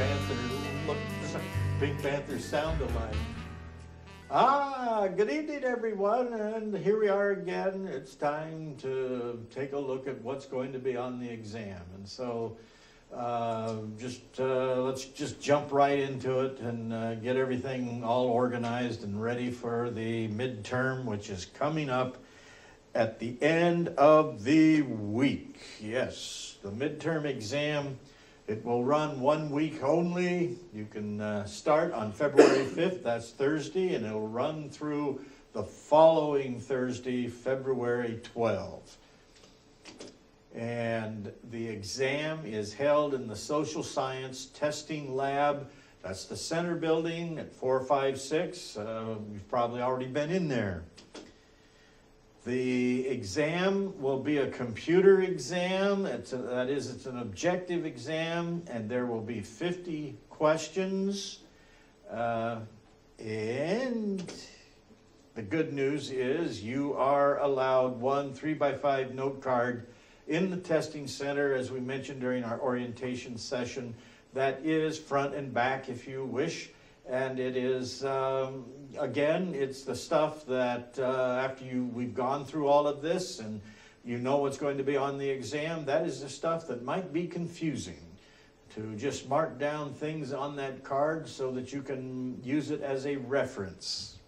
Panther look, Pink Panthers sound alike. Good evening, everyone, and here we are again. It's time to take a look at what's going to be on the exam, and so let's just jump right into it and get everything all organized and ready for the midterm, which is coming up at the end of the week. Yes, the midterm exam. It will run 1 week only. You can start on February 5th, that's Thursday, and it'll run through the following Thursday, February 12th. And the exam is held in the Social Science Testing Lab. That's the center building at 456. You've probably already been in there. The exam will be a computer exam. It's an objective exam, and there will be 50 questions. And the good news is you are allowed one 3x5 note card in the testing center, as we mentioned during our orientation session. That is front and back if you wish. And it is, again, it's the stuff that after we've gone through all of this and you know what's going to be on the exam, that is the stuff that might be confusing. To just mark down things on that card so that you can use it as a reference.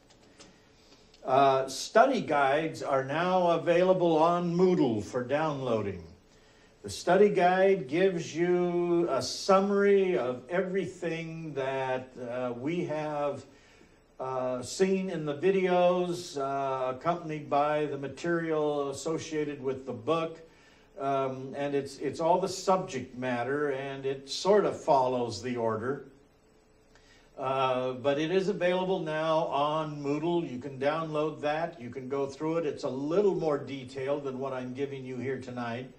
Study guides are now available on Moodle for downloading. The study guide gives you a summary of everything that we have seen in the videos, accompanied by the material associated with the book. And it's all the subject matter, and it sort of follows the order. But it is available now on Moodle. You can download that. You can go through it. It's a little more detailed than what I'm giving you here tonight.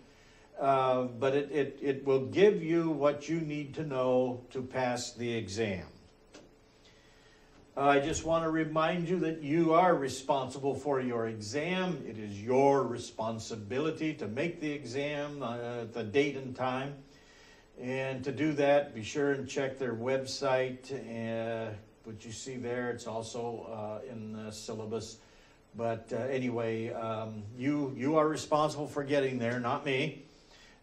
But it will give you what you need to know to pass the exam. I just want to remind you that you are responsible for your exam. It is your responsibility to make the exam, the date and time. And to do that, be sure and check their website. What you see there, it's also in the syllabus. But anyway, you are responsible for getting there, not me.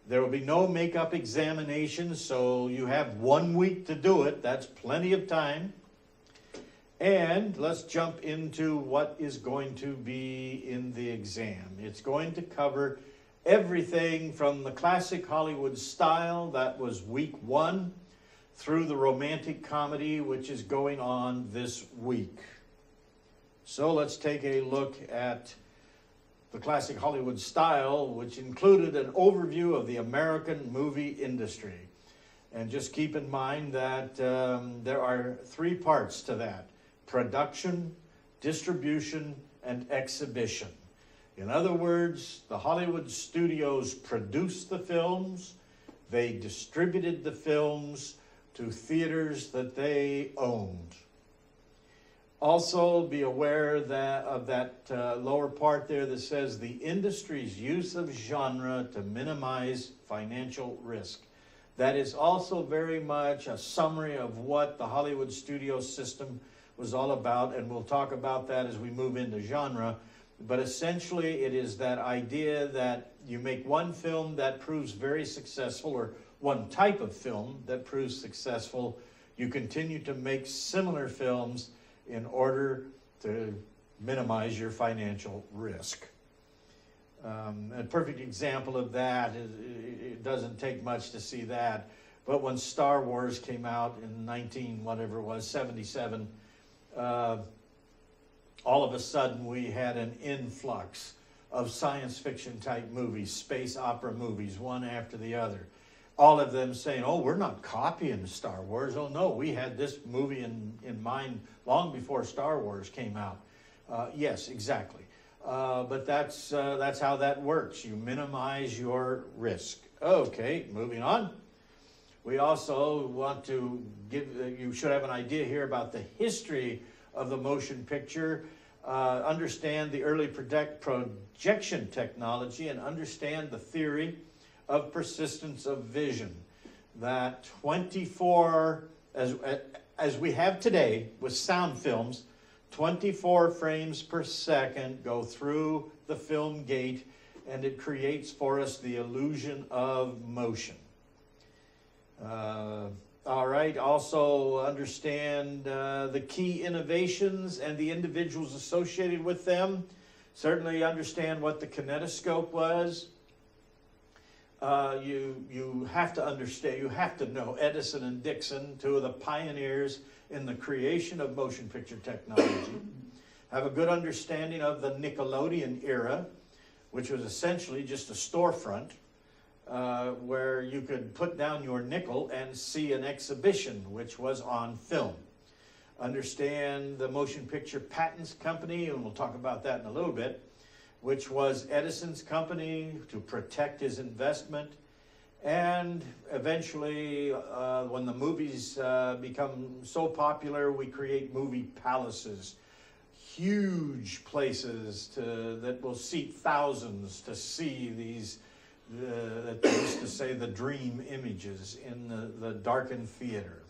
There will be no makeup examination, so you have 1 week to do it. That's plenty of time. And let's jump into what is going to be in the exam. It's going to cover everything from the classic Hollywood style, that was week 1, through the romantic comedy, which is going on this week. So let's take a look at the classic Hollywood style, which included an overview of the American movie industry. And just keep in mind that there are 3 parts to that: production, distribution, and exhibition. In other words, the Hollywood studios produced the films, they distributed the films to theaters that they owned. Also, be aware of that lower part there that says the industry's use of genre to minimize financial risk. That is also very much a summary of what the Hollywood studio system was all about, and we'll talk about that as we move into genre. But essentially, it is that idea that you make one film that proves very successful, or one type of film that proves successful. You continue to make similar films in order to minimize your financial risk. A perfect example of that is, it doesn't take much to see that, but when Star Wars came out in 77, all of a sudden we had an influx of science fiction type movies, space opera movies, one after the other. All of them saying, oh, we're not copying Star Wars. Oh, no, we had this movie in mind long before Star Wars came out. Yes, exactly. But that's how that works. You minimize your risk. Okay, moving on. We also want to you should have an idea here about the history of the motion picture, understand the early projection technology, and understand the theory of persistence of vision. that 24, as we have today with sound films, 24 frames per second go through the film gate, and it creates for us the illusion of motion. All right, also understand the key innovations and the individuals associated with them. Certainly understand what the kinetoscope was. You have to understand, you have to know Edison and Dixon, two of the pioneers in the creation of motion picture technology. Have a good understanding of the Nickelodeon era, which was essentially just a storefront where you could put down your nickel and see an exhibition, which was on film. Understand the Motion Picture Patents Company, and we'll talk about that in a little bit, which was Edison's company to protect his investment. And eventually, when the movies become so popular, we create movie palaces, huge places that will seat thousands to see these, that they used to say, the dream images in the darkened theater.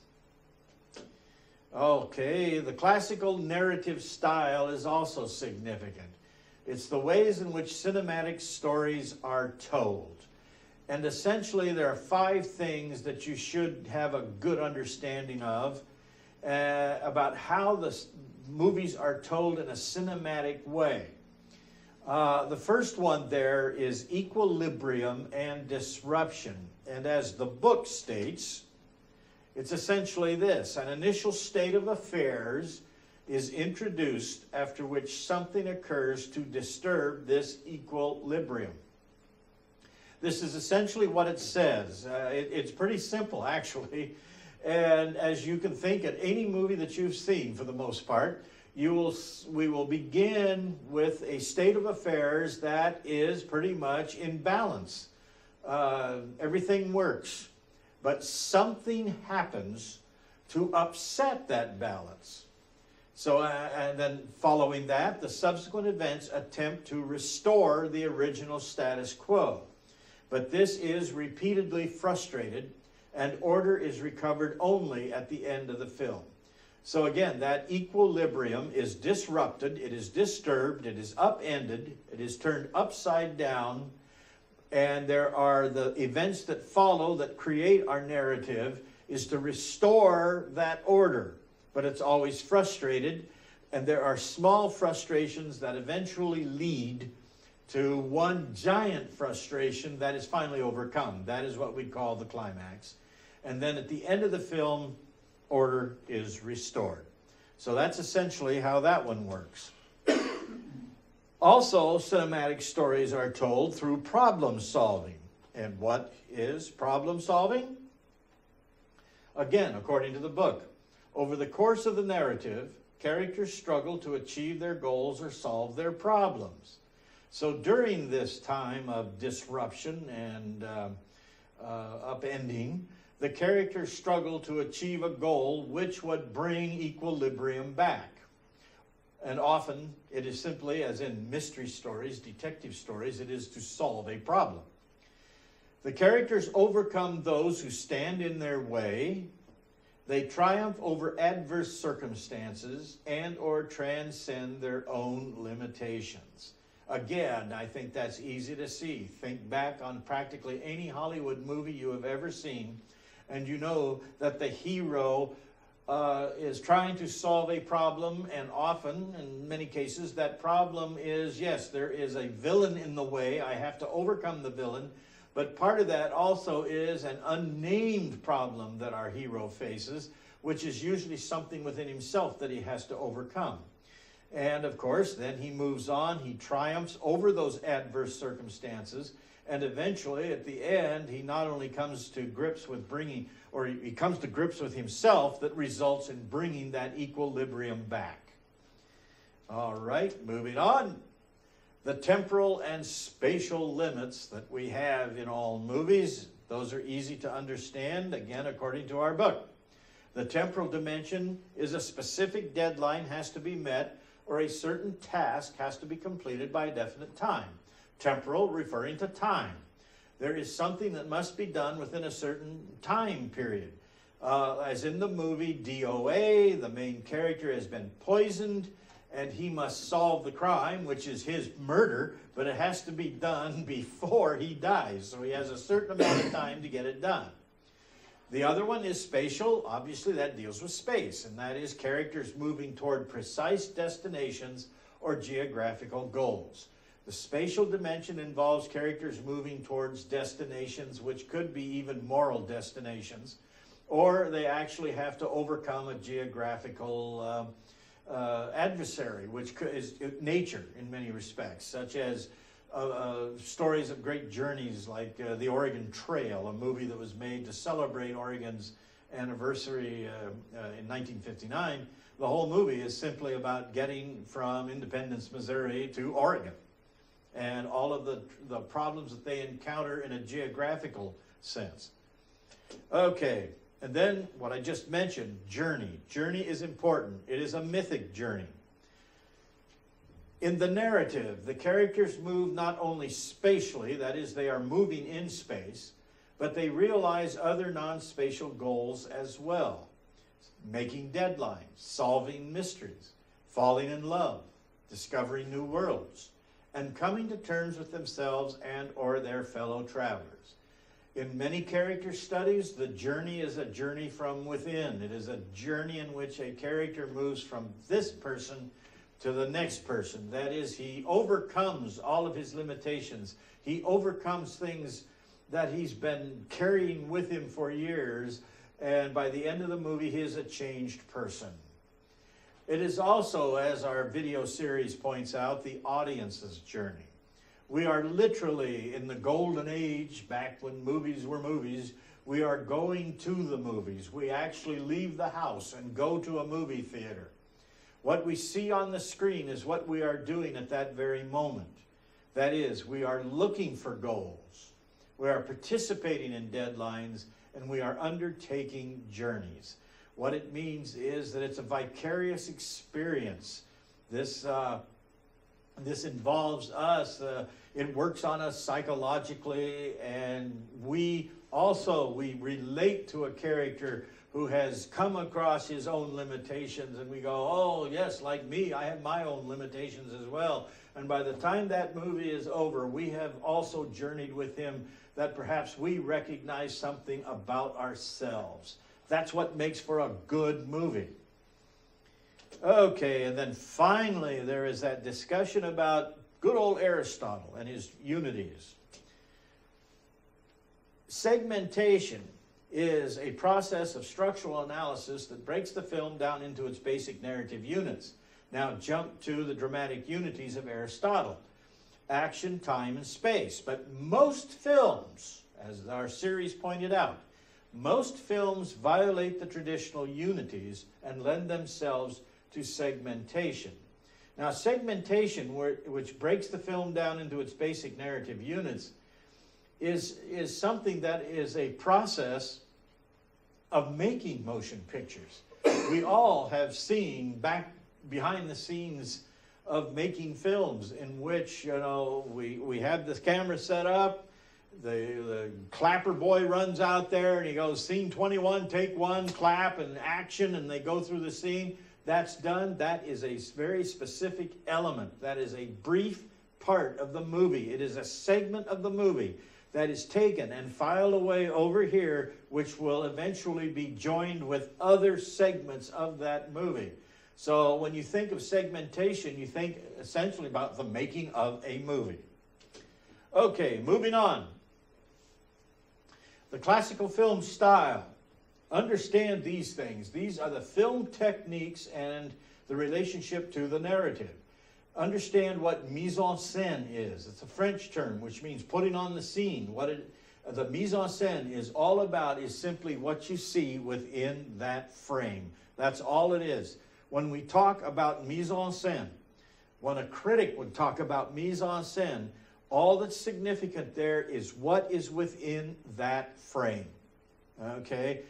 Okay, the classical narrative style is also significant. It's the ways in which cinematic stories are told. And essentially there are 5 things that you should have a good understanding of about how the movies are told in a cinematic way. The first one there is equilibrium and disruption. And as the book states, it's essentially this: an initial state of affairs is introduced after which something occurs to disturb this equilibrium. This is essentially what it says. It's pretty simple, actually. And as you can think, at any movie that you've seen, for the most part, we will begin with a state of affairs that is pretty much in balance. Everything works. But something happens to upset that balance. So, and then following that, the subsequent events attempt to restore the original status quo. But this is repeatedly frustrated, and order is recovered only at the end of the film. So again, that equilibrium is disrupted, it is disturbed, it is upended, it is turned upside down, and there are the events that follow that create our narrative is to restore that order. But it's always frustrated, and there are small frustrations that eventually lead to one giant frustration that is finally overcome. That is what we call the climax. And then at the end of the film, order is restored. So that's essentially how that one works. Also, cinematic stories are told through problem solving. And what is problem solving? Again, according to the book, over the course of the narrative, characters struggle to achieve their goals or solve their problems. So during this time of disruption and upending, the characters struggle to achieve a goal which would bring equilibrium back. And often it is simply, as in mystery stories, detective stories, it is to solve a problem. The characters overcome those who stand in their way. They triumph over adverse circumstances and or transcend their own limitations. Again, I think that's easy to see. Think back on practically any Hollywood movie you have ever seen, and you know that the hero is trying to solve a problem, and often, in many cases, that problem is, yes, there is a villain in the way. I have to overcome the villain. But part of that also is an unnamed problem that our hero faces, which is usually something within himself that he has to overcome. And of course, then he moves on, he triumphs over those adverse circumstances, and eventually at the end, he not only comes to grips with he comes to grips with himself that results in bringing that equilibrium back. All right, moving on. The temporal and spatial limits that we have in all movies, those are easy to understand, again, according to our book. The temporal dimension is a specific deadline has to be met, or a certain task has to be completed by a definite time. Temporal referring to time. There is something that must be done within a certain time period. As in the movie DOA, the main character has been poisoned, and he must solve the crime, which is his murder, but it has to be done before he dies. So he has a certain amount of time to get it done. The other one is spatial. Obviously, that deals with space, and that is characters moving toward precise destinations or geographical goals. The spatial dimension involves characters moving towards destinations which could be even moral destinations, or they actually have to overcome a geographical adversary, which is nature in many respects, such as stories of great journeys like the Oregon Trail, a movie that was made to celebrate Oregon's anniversary in 1959. The whole movie is simply about getting from Independence, Missouri to Oregon, and all of the problems that they encounter in a geographical sense. Okay. And then what I just mentioned, journey. Journey is important. It is a mythic journey. In the narrative, the characters move not only spatially, that is, they are moving in space, but they realize other non-spatial goals as well. Making deadlines, solving mysteries, falling in love, discovering new worlds, and coming to terms with themselves and or their fellow travelers. In many character studies, the journey is a journey from within. It is a journey in which a character moves from this person to the next person. That is, he overcomes all of his limitations. He overcomes things that he's been carrying with him for years, and by the end of the movie, he is a changed person. It is also, as our video series points out, the audience's journey. We are literally in the golden age, back when movies were movies. We are going to the movies. We actually leave the house and go to a movie theater. What we see on the screen is what we are doing at that very moment. That is, we are looking for goals. We are participating in deadlines, and we are undertaking journeys. What it means is that it's a vicarious experience. This involves us. It works on us psychologically, and we relate to a character who has come across his own limitations, and we go, oh yes, like me, I have my own limitations as well. And by the time that movie is over, we have also journeyed with him, that perhaps we recognize something about ourselves. That's what makes for a good movie. Okay, and then finally there is that discussion about good old Aristotle and his unities. Segmentation is a process of structural analysis that breaks the film down into its basic narrative units. Now jump to the dramatic unities of Aristotle. Action, time, and space. But most films, as our series pointed out, most films violate the traditional unities and lend themselves to segmentation. Now, segmentation, which breaks the film down into its basic narrative units, is something that is a process of making motion pictures. We all have seen back behind the scenes of making films in which, we have this camera set up, the clapper boy runs out there and he goes, scene 21, take one, clap, and action, and they go through the scene. That's done. That is a very specific element. That is a brief part of the movie. It is a segment of the movie that is taken and filed away over here, which will eventually be joined with other segments of that movie. So when you think of segmentation, you think essentially about the making of a movie. Okay, moving on. The classical film style. Understand these things. These are the film techniques and the relationship to the narrative. Understand what mise en scène is. It's a French term, which means putting on the scene. The mise en scène is all about is simply what you see within that frame. That's all it is. When we talk about mise en scène, when a critic would talk about mise en scène, all that's significant there is what is within that frame. Okay?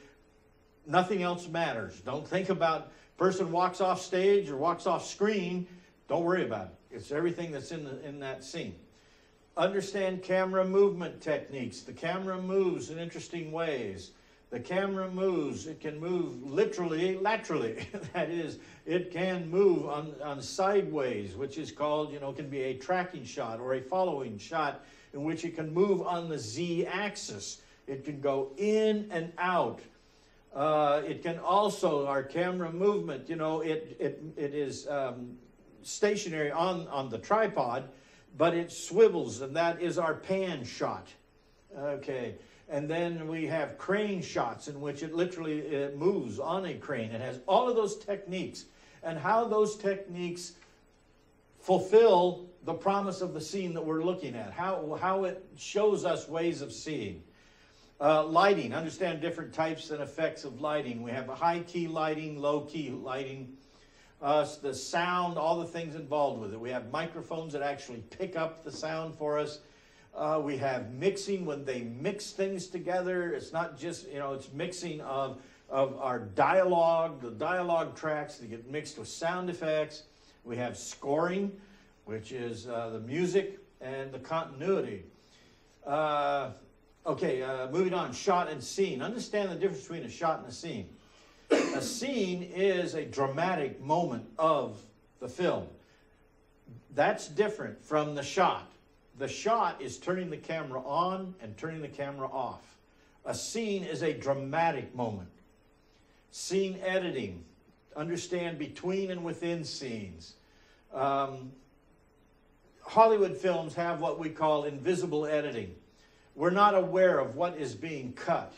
Nothing else matters. Don't think about person walks off stage or walks off screen. Don't worry about it. It's everything that's in that scene. Understand camera movement techniques. The camera moves in interesting ways. The camera moves. It can move literally, laterally. That is, it can move on sideways, which is called, can be a tracking shot or a following shot in which it can move on the Z-axis. It can go in and out. It can also, our camera movement, it is stationary on the tripod, but it swivels, and that is our pan shot. Okay, and then we have crane shots in which it literally moves on a crane. It has all of those techniques, and how those techniques fulfill the promise of the scene that we're looking at, how it shows us ways of seeing. Lighting, understand different types and effects of lighting. We have a high-key lighting, low-key lighting. The sound, all the things involved with it. We have microphones that actually pick up the sound for us. We have mixing when they mix things together. It's not just, it's mixing of our dialogue, the dialogue tracks that get mixed with sound effects. We have scoring, which is the music and the continuity. Moving on, shot and scene. Understand the difference between a shot and a scene. A scene is a dramatic moment of the film. That's different from the shot. The shot is turning the camera on and turning the camera off. A scene is a dramatic moment. Scene editing. Understand between and within scenes. Hollywood films have what we call invisible editing. We're not aware of what is being cut.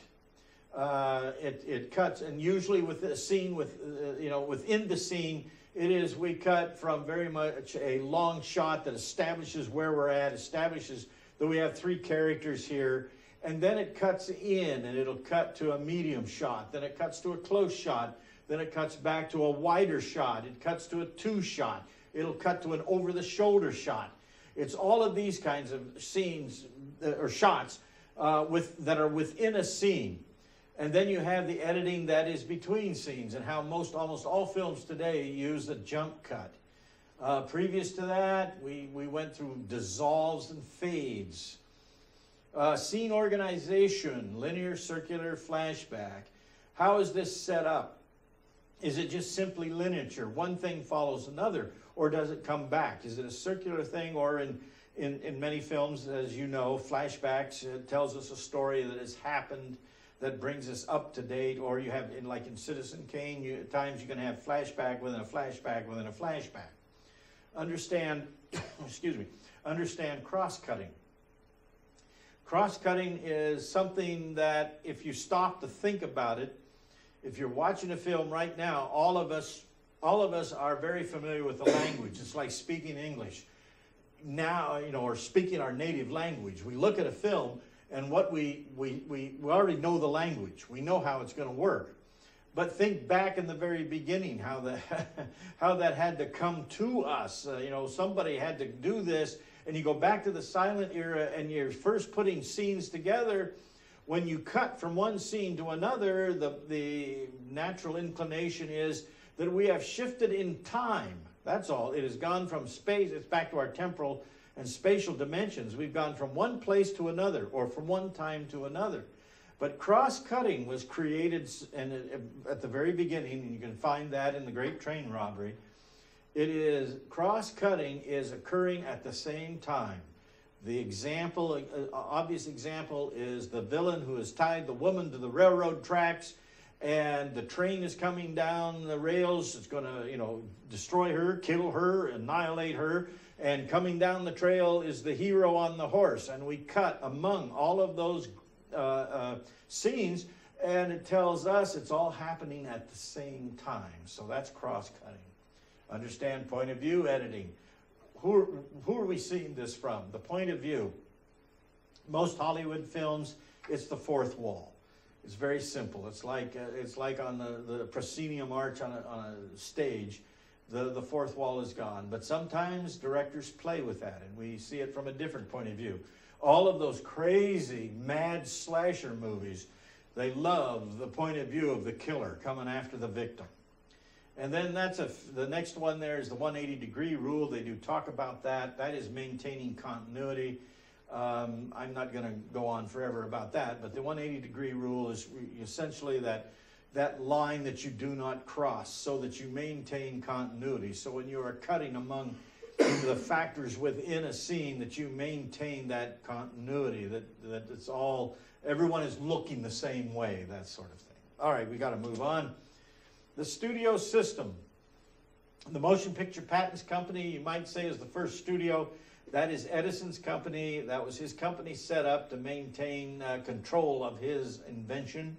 It cuts, and usually with a scene, within the scene, we cut from very much a long shot that establishes where we're at, establishes that we have three characters here, and then it cuts in, and it'll cut to a medium shot, then it cuts to a close shot, then it cuts back to a wider shot, it cuts to a two shot, it'll cut to an over-the-shoulder shot. It's all of these kinds of scenes, or shots, that are within a scene. And then you have the editing that is between scenes, and how almost all films today use a jump cut. Previous to that, we went through dissolves and fades. Scene organization, linear, circular, flashback. How is this set up? Is it just simply linear? One thing follows another, or does it come back? Is it a circular thing, or in many films, as you know, flashbacks, it tells us a story that has happened that brings us up to date, or you have, in Citizen Kane, at times you can have flashback within a flashback within a flashback. Understand, understand cross-cutting. Cross-cutting is something that if you stop to think about it, if you're watching a film right now, all of us are very familiar with the language. It's like speaking English. Now, or speaking our native language. We look at a film, and what we already know the language. We know how it's going to work. But think back in the very beginning, how that had to come to us. Somebody had to do this, and you go back to the silent era, and you're first putting scenes together. When you cut from one scene to another, the natural inclination is that we have shifted in time. That's all. It has gone from space. It's back to our temporal and spatial dimensions. We've gone from one place to another, or from one time to another. But cross-cutting was created at the very beginning, and you can find that in the Great Train Robbery. Cross-cutting is occurring at the same time. The example, obvious example, is the villain who has tied the woman to the railroad tracks, and the train is coming down the rails. It's going to, destroy her, kill her, annihilate her. And coming down the trail is the hero on the horse. And we cut among all of those scenes, and it tells us it's all happening at the same time. So that's cross-cutting. Understand point of view editing. Who are we seeing this from? The point of view. Most Hollywood films, it's the fourth wall. It's very simple. It's like on the proscenium arch on a stage. The fourth wall is gone. But sometimes directors play with that, and we see it from a different point of view. All of those crazy, mad slasher movies, they love the point of view of the killer coming after the victim. And then the next one there is the 180-degree rule. They do talk about that. That is maintaining continuity. I'm not going to go on forever about that, but the 180-degree rule is essentially that line that you do not cross so that you maintain continuity. So when you are cutting among the factors within a scene, that you maintain that continuity, that it's all, everyone is looking the same way, that sort of thing. All right, we got to move on. The studio system. The Motion Picture Patents Company, you might say, is the first studio. That is Edison's company. That was his company set up to maintain control of his invention.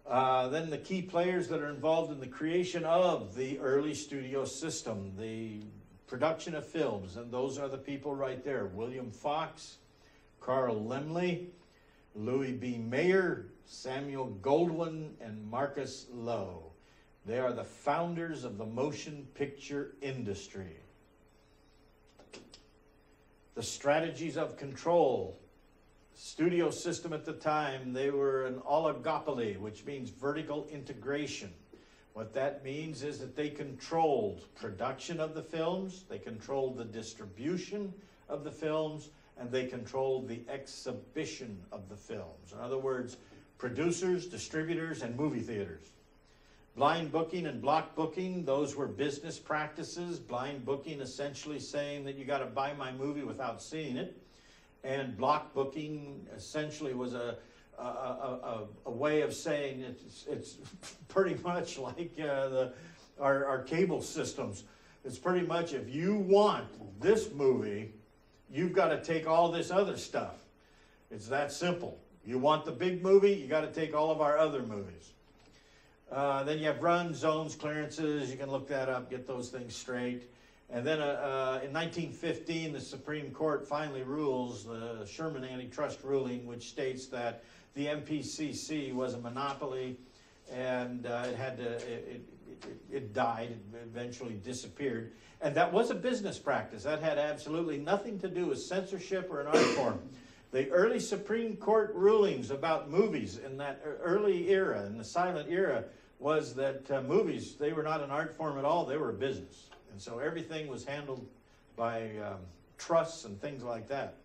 Then the key players that are involved in the creation of the early studio system, the production of films, and those are the people right there: William Fox, Carl Laemmle, Louis B. Mayer, Samuel Goldwyn, and Marcus Lowe. They are the founders of the motion picture industry. The strategies of control. Studio system at the time, they were an oligopoly, which means vertical integration. What that means is that they controlled production of the films, they controlled the distribution of the films, and they controlled the exhibition of the films. In other words, producers, distributors, and movie theaters. Blind booking and block booking, those were business practices. Blind booking essentially saying that you got to buy my movie without seeing it. And block booking essentially was a way of saying it's pretty much like our cable systems. It's pretty much, if you want this movie, you've got to take all this other stuff. It's that simple. You want the big movie, you got to take all of our other movies. Then you have runs, zones, clearances. You can look that up, get those things straight. And then in 1915, the Supreme Court finally rules the Sherman antitrust ruling, which states that the MPCC was a monopoly, and it died, it eventually disappeared. And that was a business practice. That had absolutely nothing to do with censorship or an art form. The early Supreme Court rulings about movies in that early era, in the silent era, was that movies, they were not an art form at all, they were a business. And so everything was handled by trusts and things like that.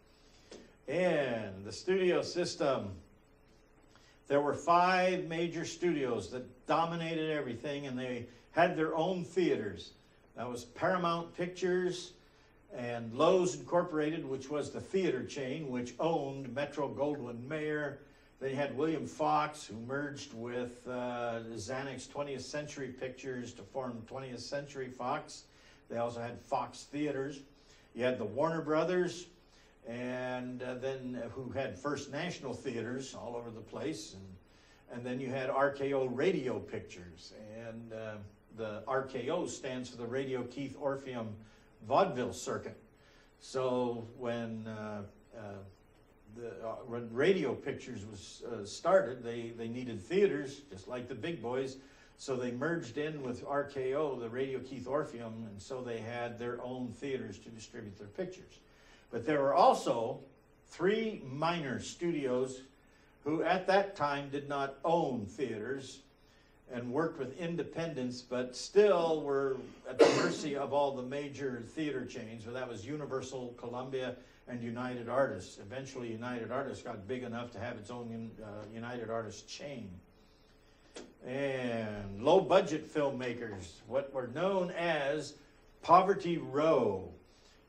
And the studio system, there were 5 major studios that dominated everything, and they had their own theaters. That was Paramount Pictures and Lowe's Incorporated, which was the theater chain, which owned Metro-Goldwyn-Mayer. Then you had William Fox, who merged with Zanuck's 20th Century Pictures to form 20th Century Fox. They also had Fox Theaters. You had the Warner Brothers, and then who had First National Theaters all over the place. And then you had RKO Radio Pictures. And the RKO stands for the Radio Keith Orpheum Vaudeville Circuit. So when Radio Pictures was started, they needed theaters, just like the big boys. So they merged in with RKO, the Radio Keith Orpheum, and so they had their own theaters to distribute their pictures. But there were also 3 minor studios who at that time did not own theaters and worked with independents, but still were at the mercy of all the major theater chains. So that was Universal, Columbia, and United Artists. Eventually, United Artists got big enough to have its own United Artists chain. And low-budget filmmakers, what were known as Poverty Row.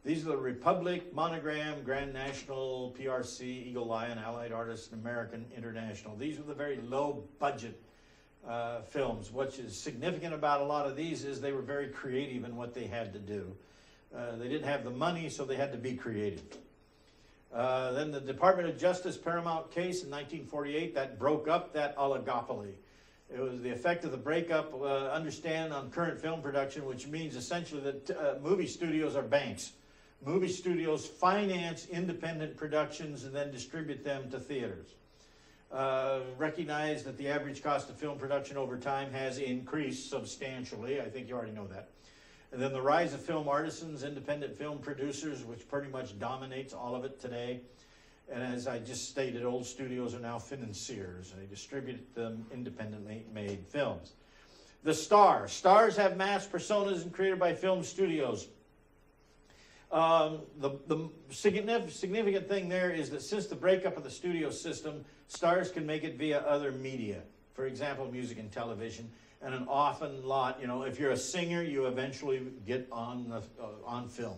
These are the Republic, Monogram, Grand National, PRC, Eagle Lion, Allied Artists, and American International. These were the very low-budget films. What is significant about a lot of these is they were very creative in what they had to do. They didn't have the money, so they had to be creative. Then the Department of Justice Paramount case in 1948, that broke up that oligopoly. It was the effect of the breakup, understand, on current film production, which means essentially that movie studios are banks. Movie studios finance independent productions and then distribute them to theaters. Recognize that the average cost of film production over time has increased substantially. I think you already know that. And then the rise of film artisans, independent film producers, which pretty much dominates all of it today. And as I just stated, old studios are now financiers. They distribute them independently made films. The stars. Stars have mass personas and created by film studios. The significant thing there is that since the breakup of the studio system, stars can make it via other media. For example, music and television, and an often lot, you know, if you're a singer, you eventually get on film.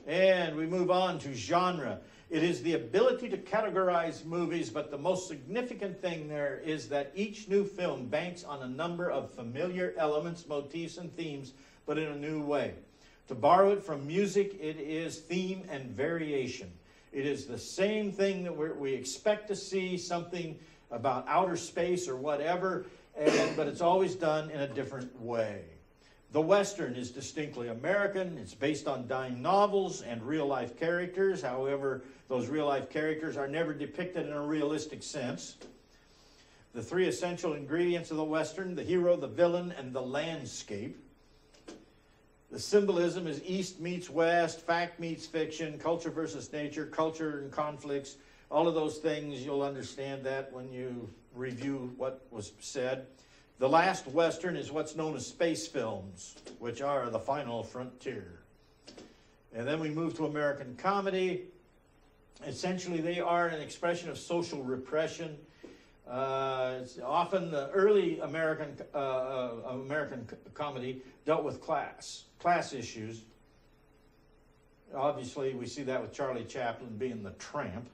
And we move on to genre. It is the ability to categorize movies, but the most significant thing there is that each new film banks on a number of familiar elements, motifs, and themes, but in a new way. To borrow it from music, it is theme and variation. It is the same thing that we expect to see, something about outer space or whatever, but it's always done in a different way. The Western is distinctly American. It's based on dime novels and real-life characters. However, those real-life characters are never depicted in a realistic sense. The three essential ingredients of the Western: the hero, the villain, and the landscape. The symbolism is East meets West, fact meets fiction, culture versus nature, culture and conflicts. All of those things, you'll understand that when you review what was said. The last Western is what's known as space films, which are the final frontier. And then we move to American comedy. Essentially, they are an expression of social repression. It's often the early American comedy dealt with class issues. Obviously, we see that with Charlie Chaplin being the tramp.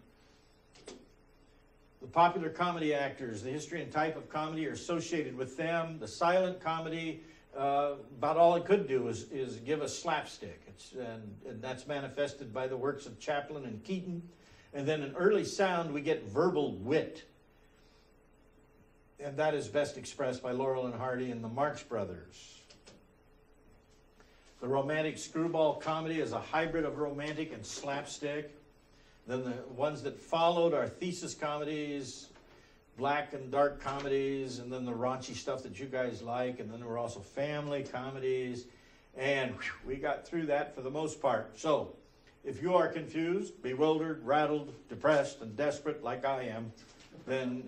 The popular comedy actors, the history and type of comedy are associated with them. The silent comedy, about all it could do is give us slapstick. And that's manifested by the works of Chaplin and Keaton. And then in early sound, we get verbal wit. And that is best expressed by Laurel and Hardy and the Marx Brothers. The romantic screwball comedy is a hybrid of romantic and slapstick. Then the ones that followed are thesis comedies, black and dark comedies, and then the raunchy stuff that you guys like. And then there were also family comedies. And we got through that for the most part. So if you are confused, bewildered, rattled, depressed, and desperate like I am, then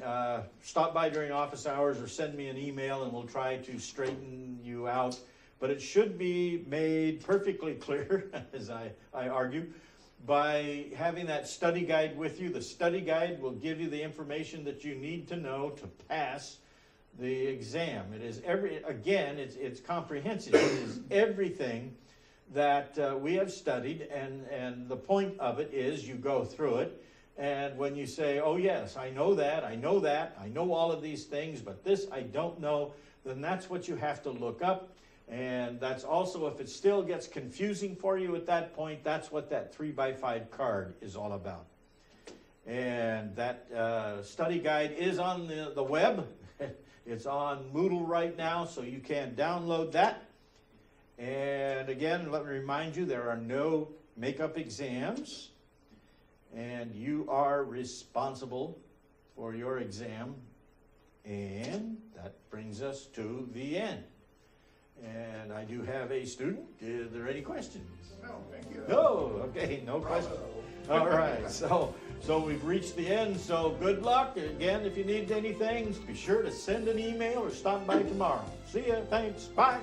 stop by during office hours or send me an email and we'll try to straighten you out. But it should be made perfectly clear, as I argue, by having that study guide with you. The study guide will give you the information that you need to know to pass the exam. It is it's comprehensive. It is everything that we have studied, and the point of it is you go through it, and when you say, oh yes, I know that, I know all of these things, but this I don't know, then that's what you have to look up. And that's also, if it still gets confusing for you at that point, that's what that 3x5 card is all about. And that study guide is on the web. It's on Moodle right now, so you can download that. And again, let me remind you, there are no makeup exams, and you are responsible for your exam. And that brings us to the end. And I do have a student. Are there any questions? No, thank you. No, okay, no questions. All right, so we've reached the end. So good luck. Again, if you need anything, be sure to send an email or stop by tomorrow. See ya. Thanks. Bye.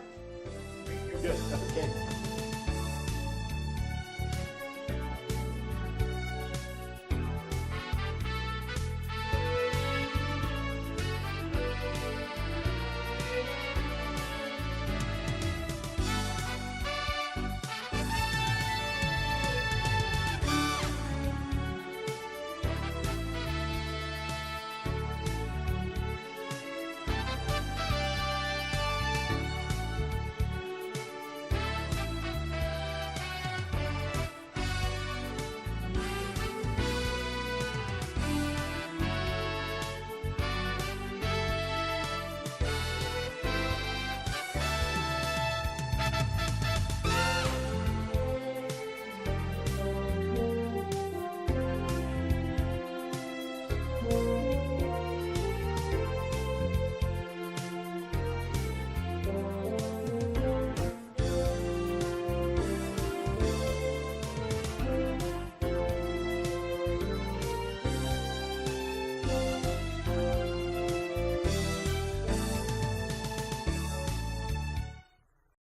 Thank you. Good. Okay.